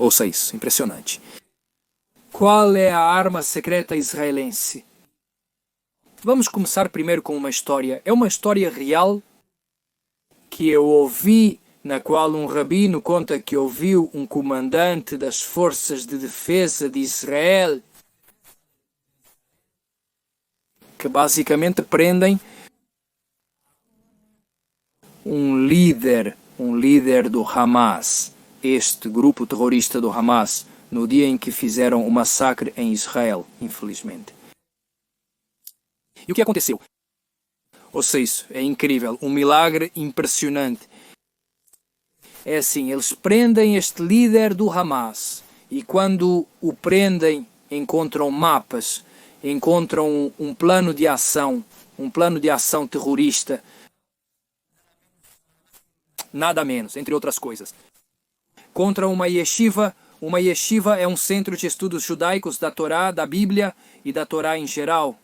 Ouça isso, impressionante. Qual é a arma secreta israelense? Vamos começar primeiro com uma história. É uma história real que eu ouvi, na qual um rabino conta que ouviu um comandante das forças de defesa de Israel que basicamente prendem um líder do Hamas, este grupo terrorista do Hamas, no dia em que fizeram o massacre em Israel, infelizmente. E o que aconteceu? Ouça isso, é incrível, um milagre impressionante. É assim, eles prendem este líder do Hamas e quando o prendem encontram mapas, encontram um plano de ação terrorista, nada menos, entre outras coisas. Contra uma yeshiva. Uma yeshiva é um centro de estudos judaicos da Torá, da Bíblia e da Torá em geral.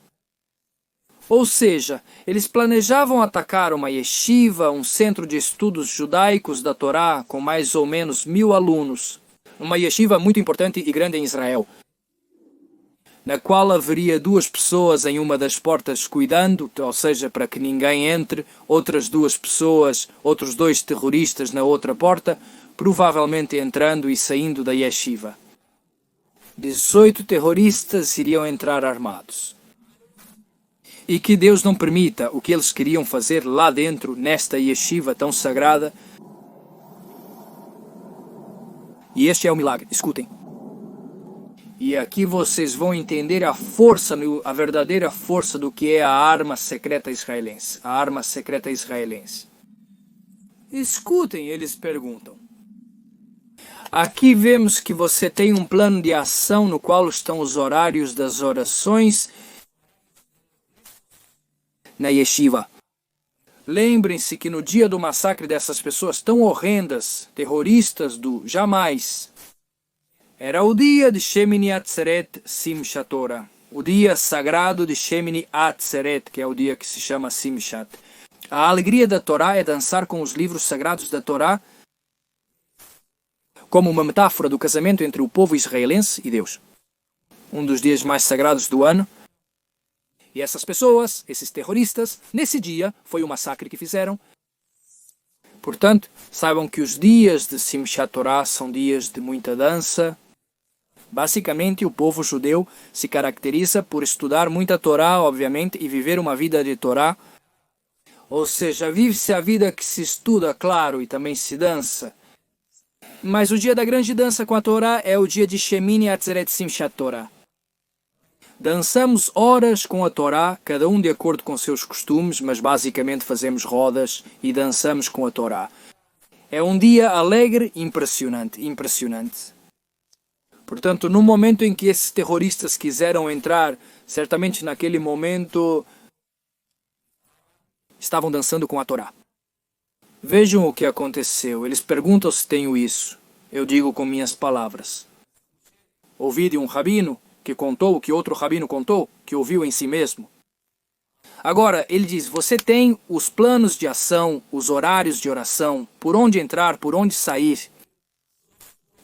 Ou seja, eles planejavam atacar uma yeshiva, um centro de estudos judaicos da Torá, com mais ou menos 1000 alunos. Uma yeshiva muito importante e grande em Israel, na qual haveria 2 pessoas em uma das portas cuidando, ou seja, para que ninguém entre, outras 2 pessoas, outros 2 terroristas na outra porta, provavelmente entrando e saindo da yeshiva. 18 terroristas iriam entrar armados. E que Deus não permita o que eles queriam fazer lá dentro, nesta yeshiva tão sagrada. E este é o milagre, escutem. E aqui vocês vão entender a força, a verdadeira força do que é a arma secreta israelense. A arma secreta israelense. Escutem, eles perguntam. Aqui vemos que você tem um plano de ação no qual estão os horários das orações na yeshiva. Lembrem-se que no dia do massacre dessas pessoas tão horrendas, terroristas do jamais, era o dia de Shemini Atzeret Simchat Torah, o dia sagrado de Shemini Atzeret, que é o dia que se chama Simchat. A alegria da Torá é dançar com os livros sagrados da Torá, como uma metáfora do casamento entre o povo israelense e Deus. Um dos dias mais sagrados do ano. E essas pessoas, esses terroristas, nesse dia, foi o massacre que fizeram. Portanto, saibam que os dias de Simchat Torah são dias de muita dança. Basicamente, o povo judeu se caracteriza por estudar muita Torá, obviamente, e viver uma vida de Torá. Ou seja, vive-se a vida que se estuda, claro, e também se dança. Mas o dia da grande dança com a Torá é o dia de Shemini Atzeret Simchat Torah. Dançamos horas com a Torá, cada um de acordo com seus costumes, mas basicamente fazemos rodas e dançamos com a Torá. É um dia alegre, impressionante. Portanto, no momento em que esses terroristas quiseram entrar, certamente naquele momento estavam dançando com a Torá. Vejam o que aconteceu. Eles perguntam se tenho isso. Eu digo com minhas palavras. Ouvi de um rabino que contou, que outro rabino contou, que ouviu em si mesmo. Agora, ele diz, você tem os planos de ação, os horários de oração, por onde entrar, por onde sair.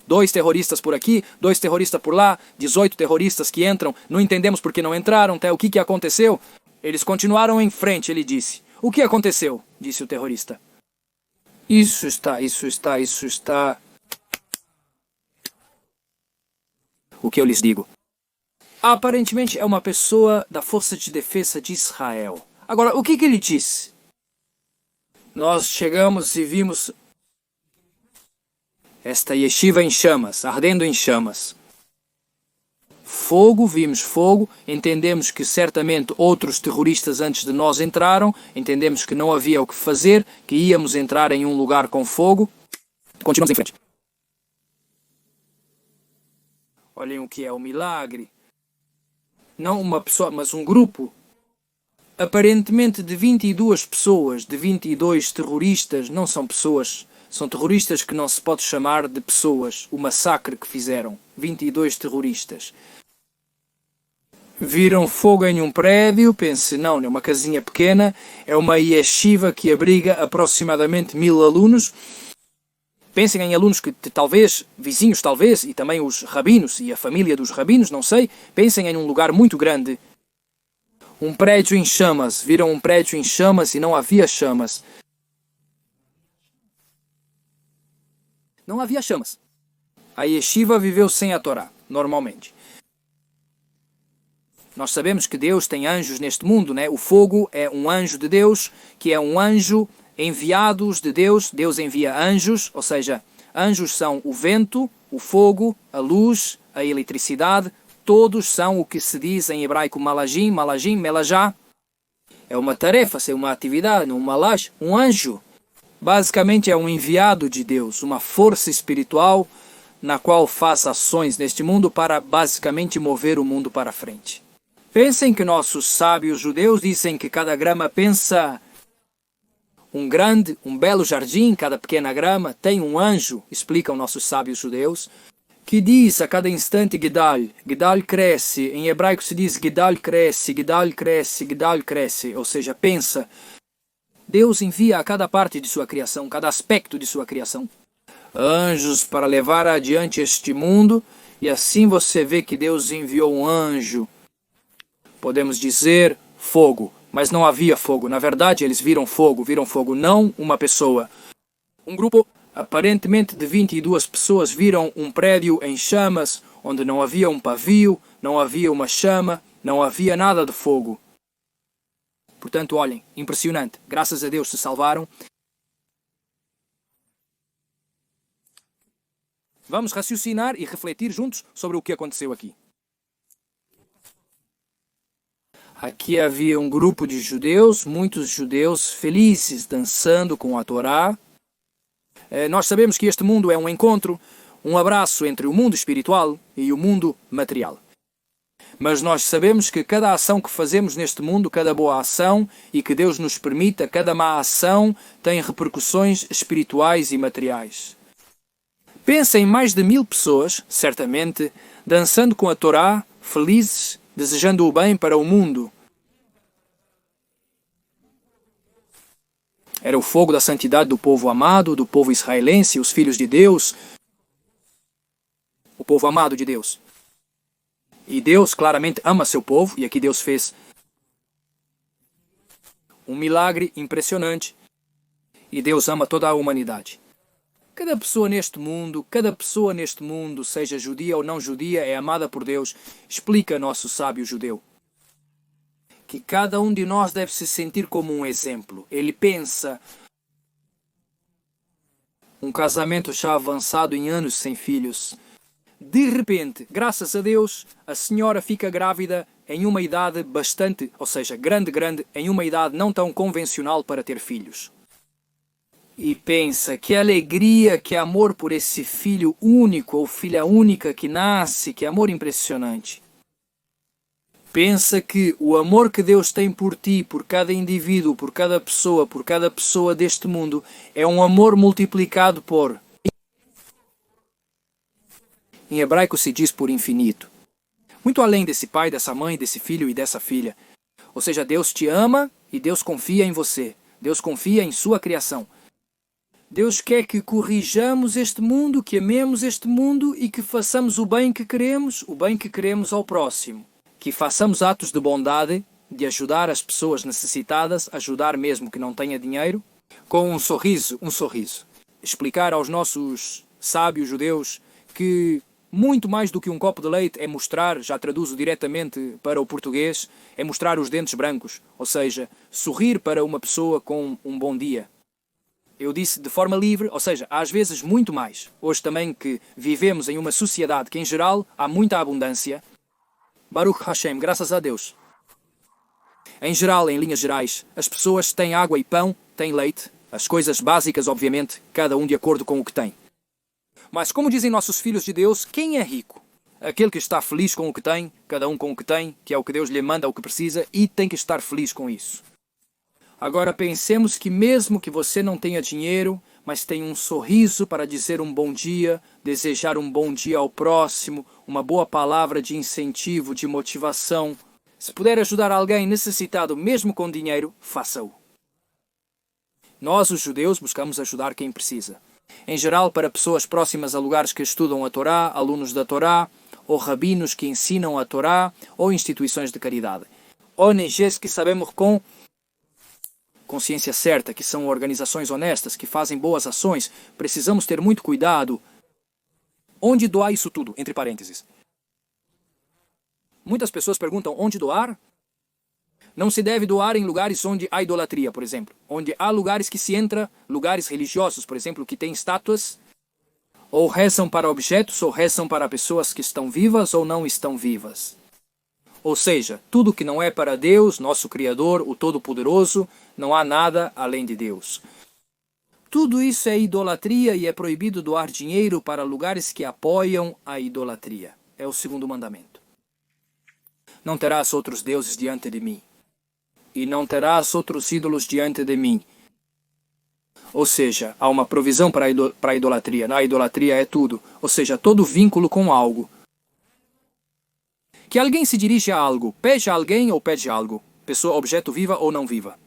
2 terroristas por aqui, 2 terroristas por lá, 18 terroristas que entram, não entendemos por que não entraram, até o que aconteceu. Eles continuaram em frente, ele disse. O que aconteceu? Disse o terrorista. Isso está. O que eu lhes digo? Aparentemente é uma pessoa da Força de Defesa de Israel. Agora, o que ele disse? Nós chegamos e vimos esta yeshiva em chamas, ardendo em chamas. Fogo, vimos fogo, entendemos que certamente outros terroristas antes de nós entraram, entendemos que não havia o que fazer, que íamos entrar em um lugar com fogo. Continuamos em frente. Olhem o que é o milagre. Não uma pessoa, mas um grupo, aparentemente de 22 pessoas, de 22 terroristas, não são pessoas, são terroristas que não se pode chamar de pessoas, o massacre que fizeram, 22 terroristas. Viram fogo em um prédio, pensem, não, é uma casinha pequena, é uma yeshiva que abriga aproximadamente 1000 alunos, Pensem em alunos que talvez, vizinhos talvez, e também os rabinos e a família dos rabinos, não sei. Pensem em um lugar muito grande. Um prédio em chamas. Viram um prédio em chamas e não havia chamas. Não havia chamas. A yeshiva viveu sem a Torá, normalmente. Nós sabemos que Deus tem anjos neste mundo, né? O fogo é um anjo de Deus, que é um anjo enviados de Deus. Deus envia anjos, ou seja, anjos são o vento, o fogo, a luz, a eletricidade. Todos são o que se diz em hebraico malajim, melajá. É uma tarefa, é uma atividade, um malaj, um anjo. Basicamente é um enviado de Deus, uma força espiritual na qual faz ações neste mundo para basicamente mover o mundo para frente. Pensem que nossos sábios judeus dizem que cada grama pensa um belo jardim, cada pequena grama tem um anjo, explicam nossos sábios judeus, que diz a cada instante Gedal. Gedal cresce, em hebraico se diz Gedal cresce, Gedal cresce, Gedal cresce, ou seja, pensa. Deus envia a cada parte de sua criação, cada aspecto de sua criação, anjos para levar adiante este mundo, e assim você vê que Deus enviou um anjo. Podemos dizer fogo, mas não havia fogo. Na verdade, eles viram fogo, não uma pessoa. Um grupo aparentemente de 22 pessoas viram um prédio em chamas, onde não havia um pavio, não havia uma chama, não havia nada de fogo. Portanto, olhem, impressionante. Graças a Deus se salvaram. Vamos raciocinar e refletir juntos sobre o que aconteceu aqui. Aqui havia um grupo de judeus, muitos judeus felizes, dançando com a Torá. Nós sabemos que este mundo é um encontro, um abraço entre o mundo espiritual e o mundo material. Mas nós sabemos que cada ação que fazemos neste mundo, cada boa ação, e que Deus nos permita, cada má ação, tem repercussões espirituais e materiais. Pensa em mais de 1000 pessoas, certamente, dançando com a Torá, felizes, desejando o bem para o mundo. Era o fogo da santidade do povo amado, do povo israelense, os filhos de Deus, o povo amado de Deus. E Deus claramente ama seu povo, e aqui Deus fez um milagre impressionante, e Deus ama toda a humanidade. Cada pessoa neste mundo, seja judia ou não judia, é amada por Deus, explica nosso sábio judeu. Que cada um de nós deve se sentir como um exemplo. Ele pensa, um casamento já avançado em anos sem filhos. De repente, graças a Deus, a senhora fica grávida em uma idade bastante, ou seja, grande, em uma idade não tão convencional para ter filhos. E pensa, que alegria, que amor por esse filho único ou filha única que nasce, que amor impressionante. Pensa que o amor que Deus tem por ti, por cada indivíduo, por cada pessoa deste mundo, é um amor multiplicado por... Em hebraico se diz por infinito. Muito além desse pai, dessa mãe, desse filho e dessa filha. Ou seja, Deus te ama e Deus confia em você. Deus confia em sua criação. Deus quer que corrijamos este mundo, que amemos este mundo e que façamos o bem que queremos ao próximo. Que façamos atos de bondade, de ajudar as pessoas necessitadas, ajudar mesmo que não tenha dinheiro, com um sorriso. Explicar aos nossos sábios judeus que muito mais do que um copo de leite é mostrar, já traduzo diretamente para o português, é mostrar os dentes brancos, ou seja, sorrir para uma pessoa com um bom dia. Eu disse de forma livre, ou seja, às vezes muito mais. Hoje também que vivemos em uma sociedade que em geral há muita abundância, Baruch Hashem, graças a Deus. Em geral, em linhas gerais, as pessoas têm água e pão, têm leite, as coisas básicas, obviamente, cada um de acordo com o que tem. Mas como dizem nossos filhos de Deus, quem é rico? Aquele que está feliz com o que tem, cada um com o que tem, que é o que Deus lhe manda, o que precisa, e tem que estar feliz com isso. Agora pensemos que mesmo que você não tenha dinheiro, mas tem um sorriso para dizer um bom dia, desejar um bom dia ao próximo, uma boa palavra de incentivo, de motivação. Se puder ajudar alguém necessitado mesmo com dinheiro, faça-o. Nós, os judeus, buscamos ajudar quem precisa. Em geral, para pessoas próximas a lugares que estudam a Torá, alunos da Torá, ou rabinos que ensinam a Torá, ou instituições de caridade. ONGs que sabemos com consciência certa, que são organizações honestas, que fazem boas ações, precisamos ter muito cuidado. Onde doar isso tudo? Entre parênteses. Muitas pessoas perguntam onde doar? Não se deve doar em lugares onde há idolatria, por exemplo. Onde há lugares que se entra, lugares religiosos, por exemplo, que têm estátuas, ou rezam para objetos, ou rezam para pessoas que estão vivas ou não estão vivas. Ou seja, tudo que não é para Deus, nosso Criador, o Todo-Poderoso, não há nada além de Deus. Tudo isso é idolatria e é proibido doar dinheiro para lugares que apoiam a idolatria. É o segundo mandamento. Não terás outros deuses diante de mim. E não terás outros ídolos diante de mim. Ou seja, há uma provisão para a idolatria. Na idolatria é tudo. Ou seja, todo vínculo com algo. Que alguém se dirige a algo, pede a alguém ou pede algo, pessoa, objeto viva ou não viva.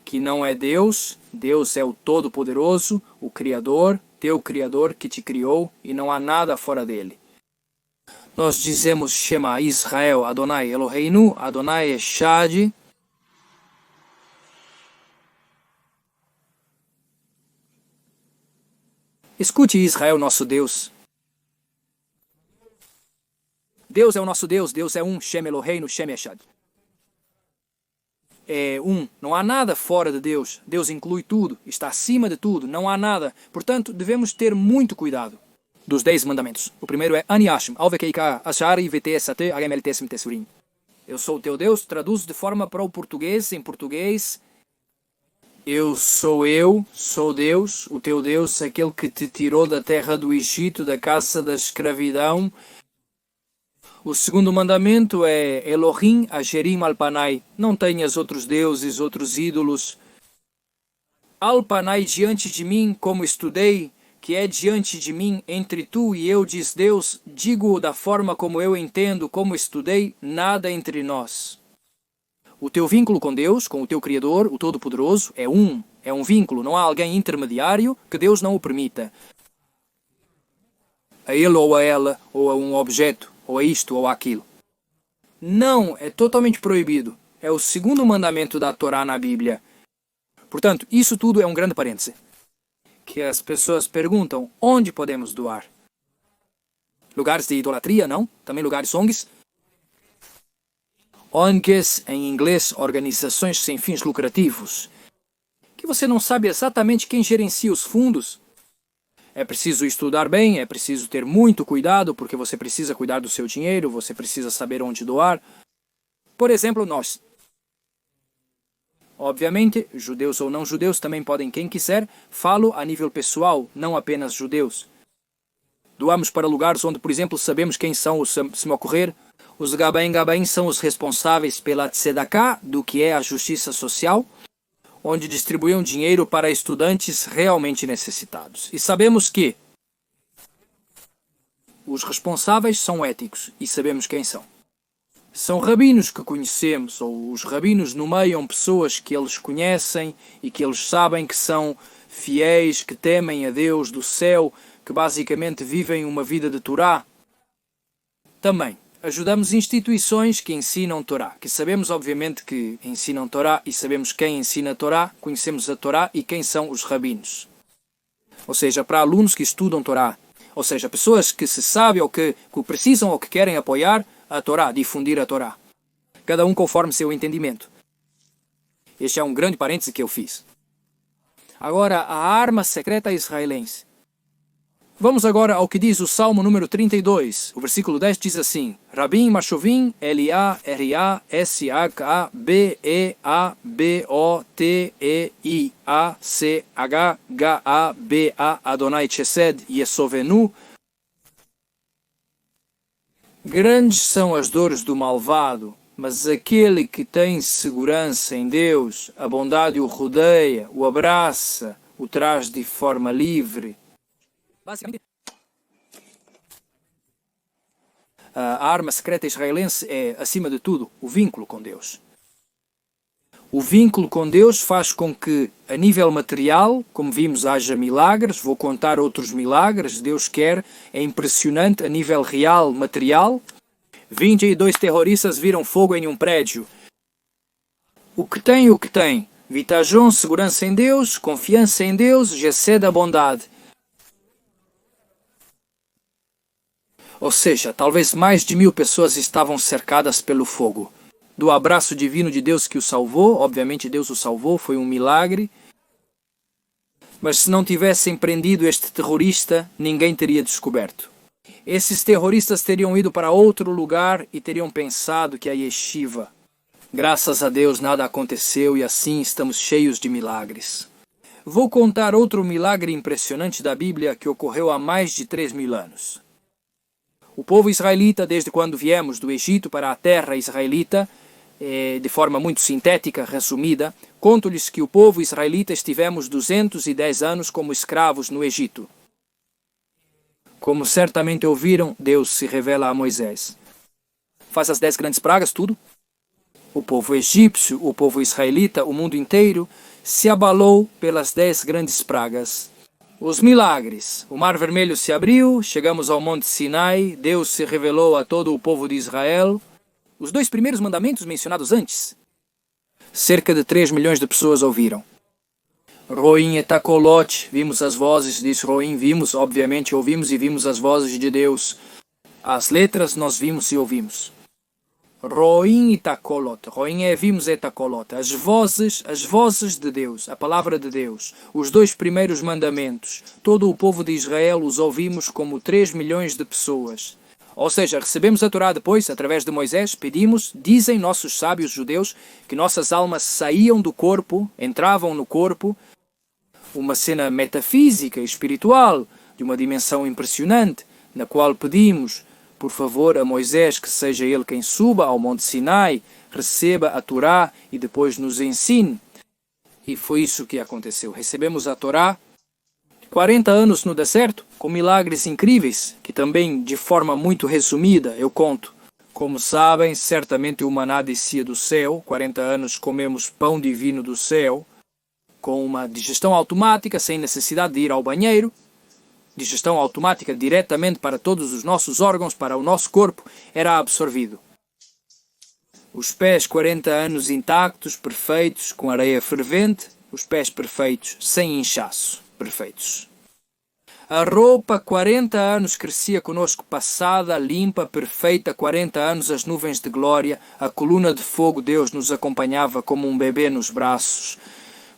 Que não é Deus, Deus é o Todo-Poderoso, o Criador, teu Criador que te criou e não há nada fora dele. Nós dizemos Shema Israel, Adonai Eloheinu, Adonai Echad. Escute Israel, nosso Deus. Deus é o nosso Deus, Deus é um, Shem Eloheinu, Shem Echad. É um, não há nada fora de Deus. Deus inclui tudo, está acima de tudo, não há nada. Portanto, devemos ter muito cuidado dos 10 mandamentos. O primeiro é Ani Hashem, Alvekeika Ashari VTSAT HMLTSM Tessurim. Eu sou o teu Deus, traduzo de forma para o português, em português. Eu, sou Deus, o teu Deus, aquele que te tirou da terra do Egito, da caça da escravidão. O segundo mandamento é Elohim Asherim Alpanai. Não tenhas outros deuses, outros ídolos. Alpanai diante de mim, como estudei, que é diante de mim, entre tu e eu, diz Deus, digo da forma como eu entendo, como estudei, nada entre nós. O teu vínculo com Deus, com o teu Criador, o Todo-Poderoso, é um vínculo, não há alguém intermediário que Deus não o permita. A ele ou a ela, ou a um objeto, ou a isto ou aquilo. Não, é totalmente proibido. É o segundo mandamento da Torá na Bíblia. Portanto, isso tudo é um grande parêntese. Que as pessoas perguntam, onde podemos doar? Lugares de idolatria, não? Também lugares ONGs? ONGs, em inglês, organizações sem fins lucrativos. Que você não sabe exatamente quem gerencia os fundos. É preciso estudar bem, é preciso ter muito cuidado, porque você precisa cuidar do seu dinheiro, você precisa saber onde doar. Por exemplo, nós. Obviamente, judeus ou não judeus também podem, quem quiser, falo a nível pessoal, não apenas judeus. Doamos para lugares onde, por exemplo, sabemos quem são, se me ocorrer, os Gabaim são os responsáveis pela tzedakah, do que é a justiça social, onde distribuíam dinheiro para estudantes realmente necessitados. E sabemos que os responsáveis são éticos, e sabemos quem são. São rabinos que conhecemos, ou os rabinos nomeiam pessoas que eles conhecem e que eles sabem que são fiéis, que temem a Deus do céu, que basicamente vivem uma vida de Torá. Também ajudamos instituições que ensinam Torá, que sabemos obviamente que ensinam Torá e sabemos quem ensina Torá, conhecemos a Torá e quem são os rabinos. Ou seja, para alunos que estudam Torá, ou seja, pessoas que se sabem ou que precisam ou que querem apoiar a Torá, difundir a Torá. Cada um conforme seu entendimento. Este é um grande parêntese que eu fiz. Agora, a arma secreta israelense. Vamos agora ao que diz o Salmo número 32. O versículo 10 diz assim: Rabim Mashovim Eliá R-A S-H-A B-E-A B-O-T-E-I-A C-H-G-A-B-A Adonai Chesed Yesovenu. Grandes são as dores do malvado, mas aquele que tem segurança em Deus, a bondade o rodeia, o abraça, o traz de forma livre. Basicamente, a arma secreta israelense é, acima de tudo, o vínculo com Deus. O vínculo com Deus faz com que, a nível material, como vimos, haja milagres. Vou contar outros milagres. Deus quer. É impressionante a nível real, material. 22 terroristas viram fogo em um prédio. O que tem? Vitajon, segurança em Deus, confiança em Deus, gesed a bondade. Ou seja, talvez mais de 1000 pessoas estavam cercadas pelo fogo. Do abraço divino de Deus que o salvou, obviamente Deus o salvou, foi um milagre. Mas se não tivessem prendido este terrorista, ninguém teria descoberto. Esses terroristas teriam ido para outro lugar e teriam pensado que a yeshiva. Graças a Deus nada aconteceu e assim estamos cheios de milagres. Vou contar outro milagre impressionante da Bíblia que ocorreu há mais de 3000 anos. O povo israelita, desde quando viemos do Egito para a terra israelita, de forma muito sintética, resumida, conto-lhes que o povo israelita estivemos 210 anos como escravos no Egito. Como certamente ouviram, Deus se revela a Moisés. Faz as 10 grandes pragas, tudo. O povo egípcio, o povo israelita, o mundo inteiro, se abalou pelas 10 grandes pragas. Os milagres. O Mar Vermelho se abriu, chegamos ao Monte Sinai, Deus se revelou a todo o povo de Israel. Os 2 primeiros mandamentos mencionados antes. Cerca de 3 milhões de pessoas ouviram. Roim e Tacolot, vimos as vozes, diz Roim, vimos, obviamente ouvimos e vimos as vozes de Deus. As letras nós vimos e ouvimos. Roim e Tacolot, Roim é vimos e Tacolot, as vozes de Deus, a palavra de Deus, os 2 primeiros mandamentos, todo o povo de Israel os ouvimos como 3 milhões de pessoas. Ou seja, recebemos a Torá depois, através de Moisés, pedimos, dizem nossos sábios judeus, que nossas almas saíam do corpo, entravam no corpo, uma cena metafísica e espiritual, de uma dimensão impressionante, na qual pedimos, por favor, a Moisés que seja ele quem suba ao Monte Sinai, receba a Torá e depois nos ensine. E foi isso que aconteceu. Recebemos a Torá, 40 anos no deserto, com milagres incríveis, que também, de forma muito resumida, eu conto. Como sabem, certamente o maná descia do céu, 40 anos comemos pão divino do céu, com uma digestão automática, sem necessidade de ir ao banheiro, digestão automática diretamente para todos os nossos órgãos, para o nosso corpo, era absorvido. Os pés 40 anos intactos, perfeitos, com areia fervente, os pés perfeitos, sem inchaço, perfeitos. A roupa 40 anos crescia conosco, passada, limpa, perfeita, 40 anos as nuvens de glória, a coluna de fogo Deus nos acompanhava como um bebê nos braços.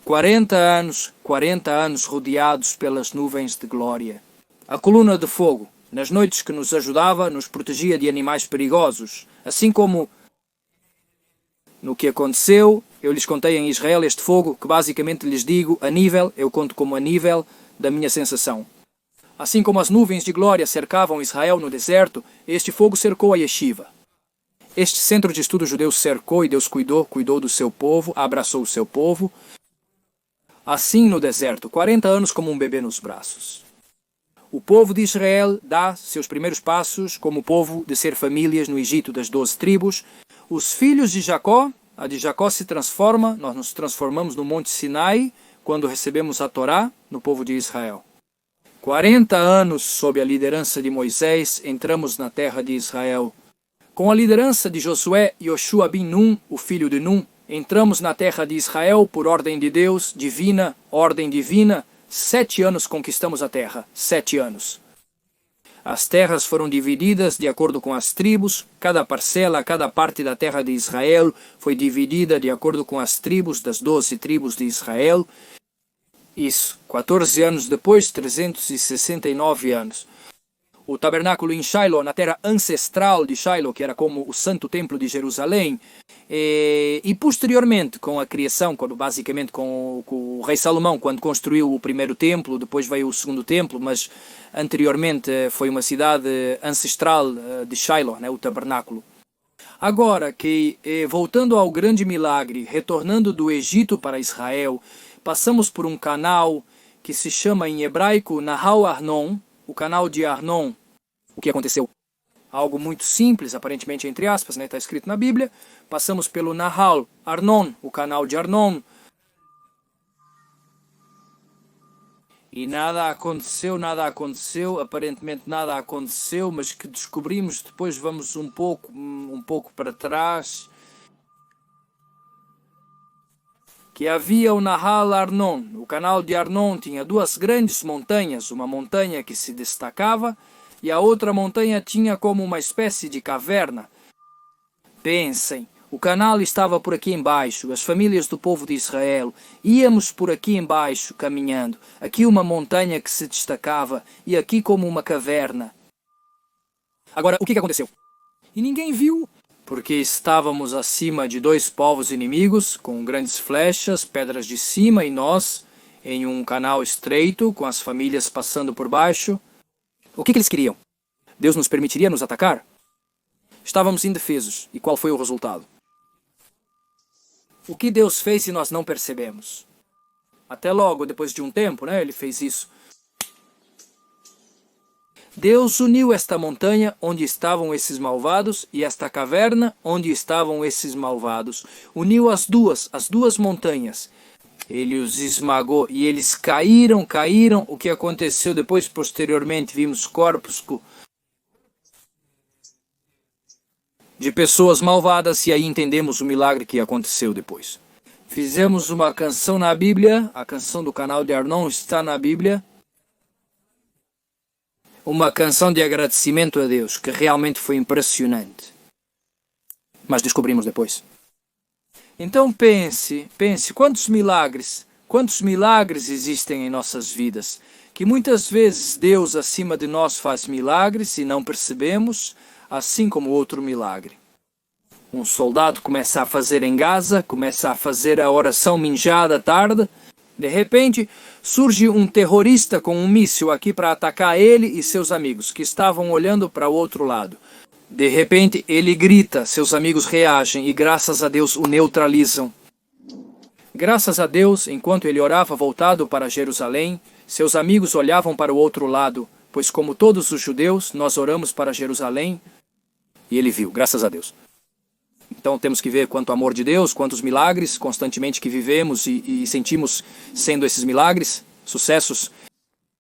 40 anos rodeados pelas nuvens de glória. A coluna de fogo, nas noites que nos ajudava, nos protegia de animais perigosos. Assim como no que aconteceu, eu lhes contei em Israel este fogo, que basicamente lhes digo eu conto como a nível da minha sensação. Assim como as nuvens de glória cercavam Israel no deserto, este fogo cercou a yeshiva. Este centro de estudo judeu cercou e Deus cuidou do seu povo, abraçou o seu povo. Assim no deserto, 40 anos como um bebê nos braços. O povo de Israel dá seus primeiros passos como povo de ser famílias no Egito das 12 tribos. Os filhos de Jacó, a de Jacó se transforma, nós nos transformamos no Monte Sinai, quando recebemos a Torá no povo de Israel. 40 anos sob a liderança de Moisés, entramos na terra de Israel. Com a liderança de Josué e Yoshua bin Nun, o filho de Nun, entramos na terra de Israel por ordem de Deus, divina, ordem divina. 7 anos conquistamos a terra, 7 anos. As terras foram divididas de acordo com as tribos, cada parcela, cada parte da terra de Israel foi dividida de acordo com as tribos das 12 tribos de Israel. Isso, 14 anos depois, 369 anos. O tabernáculo em Shiloh, na terra ancestral de Shiloh, que era como o Santo Templo de Jerusalém, e posteriormente, com a criação, basicamente com o rei Salomão, quando construiu o primeiro templo, depois veio o segundo templo, mas anteriormente foi uma cidade ancestral de Shiloh, né, o tabernáculo. Agora que, voltando ao grande milagre, retornando do Egito para Israel, passamos por um canal que se chama em hebraico Nahal Arnon, o canal de Arnon. O que aconteceu? algo muito simples, aparentemente entre aspas, né? Está escrito na Bíblia. Passamos pelo Nahal Arnon, o canal de Arnon. E nada aconteceu, aparentemente nada aconteceu, mas que descobrimos, depois vamos um pouco para trás, que havia o Nahal Arnon. O canal de Arnon tinha duas grandes montanhas, uma montanha que se destacava e a outra montanha tinha como uma espécie de caverna. Pensem, o canal estava por aqui embaixo, as famílias do povo de Israel, íamos por aqui embaixo caminhando, aqui uma montanha que se destacava e aqui como uma caverna. Agora, o que aconteceu? E ninguém viu, porque estávamos acima de dois povos inimigos, com grandes flechas, pedras de cima e nós, em um canal estreito, com as famílias passando por baixo. O que eles queriam? Deus nos permitiria nos atacar? Estávamos indefesos, e qual foi o resultado? O que Deus fez e nós não percebemos? Até logo, depois de um tempo, né, ele fez isso. Deus uniu esta montanha onde estavam esses malvados e esta caverna onde estavam esses malvados. Uniu as duas montanhas. Ele os esmagou e eles caíram. O que aconteceu depois, posteriormente, vimos corpos de pessoas malvadas e aí entendemos o milagre que aconteceu depois. Fizemos uma canção na Bíblia, a canção do canal de Arnon está na Bíblia. Uma canção de agradecimento a Deus, que realmente foi impressionante. Mas descobrimos depois. Então pense, quantos milagres existem em nossas vidas, que muitas vezes Deus acima de nós faz milagres e não percebemos, assim como outro milagre. Um soldado começa a fazer em Gaza, começa a fazer a oração minjada à tarde. De repente, surge um terrorista com um míssil aqui para atacar ele e seus amigos, que estavam olhando para o outro lado. De repente, ele grita, seus amigos reagem e graças a Deus o neutralizam. Graças a Deus, enquanto ele orava voltado para Jerusalém, seus amigos olhavam para o outro lado, pois como todos os judeus, nós oramos para Jerusalém, e ele viu, graças a Deus. Então temos que ver quanto amor de Deus, quantos milagres constantemente que vivemos e sentimos sendo esses milagres, sucessos